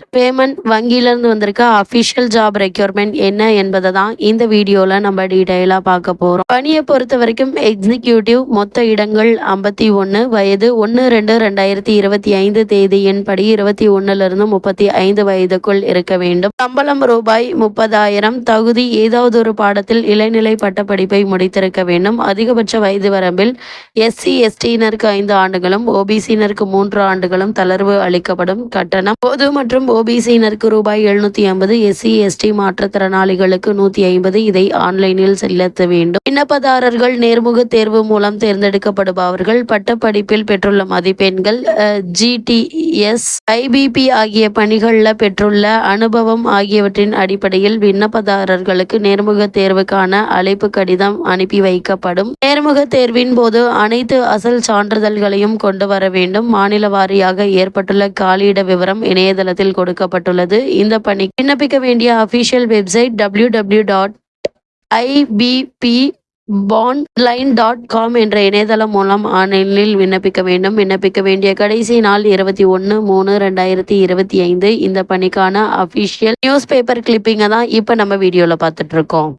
First payment வங்கியிலேருந்து வந்திருக்க official job requirement என்ன என்பதை தான் இந்த வீடியோவில் நம்ம டீட்டெயிலாக பார்க்க போகிறோம். பணியை பொறுத்த வரைக்கும் எக்ஸிக்யூட்டிவ், மொத்த இடங்கள் 51, வயது 1/2/2025 தேதியின்படி 21லிருந்து 35 வயதுக்குள் இருக்க வேண்டும். சம்பளம் ரூபாய் 30,000. தகுதி ஏதாவது ஒரு பாடத்தில் இளநிலை பட்டப்படிப்பை முடித்திருக்க வேண்டும். அதிகபட்ச வயது வரம்பில் SC STயினருக்கு 5 ஆண்டுகளும் OBCயினருக்கு 3 ஆண்டுகளும் தளர்வு அளிக்கப்படும். கட்டணம் பொது மற்றும் OBCயினருக்கு ரூபாய் 750, SC ST மாற்றுத்திறனாளிகளுக்கு 150. இதை ஆன்லைனில் செலுத்த வேண்டும். விண்ணப்பதாரர்கள் நேர்முக தேர்வு மூலம் தேர்ந்தெடுக்கப்படுபவர்கள். பட்டப்படிப்பில் பெற்றுள்ள மதிப்பெண்கள், GTS, IBP ஆகிய பணிகளில் பெற்றுள்ள அனுபவம் ஆகியவற்றின் அடிப்படையில் விண்ணப்பதாரர்களுக்கு நேர்முக தேர்வுக்கான அழைப்பு கடிதம் அனுப்பி வைக்கப்படும். நேர்முக தேர்வின் போது அனைத்து அசல் சான்றிதழ்களையும் கொண்டு வர வேண்டும். மாநில வாரியாக ஏற்பட்டுள்ள காலியிட விவரம் இணையதளத்தில் கொடுக்கப்பட்டுள்ளது. இந்த பணி விண்ணப்பிக்க வேண்டிய அபிஷியல் வெப்சைட் www.ibpbondline.com என்ற இணையதளம் மூலம் ஆன்லைனில் விண்ணப்பிக்க வேண்டும். விண்ணப்பிக்க வேண்டிய கடைசி நாள் 21/3/2025. இந்த பணிக்கான அபிஷியல் நியூஸ் பேப்பர் கிளிப்பிங்கை தான் இப்போ நம்ம வீடியோவில் பார்த்துட்டு இருக்கோம்.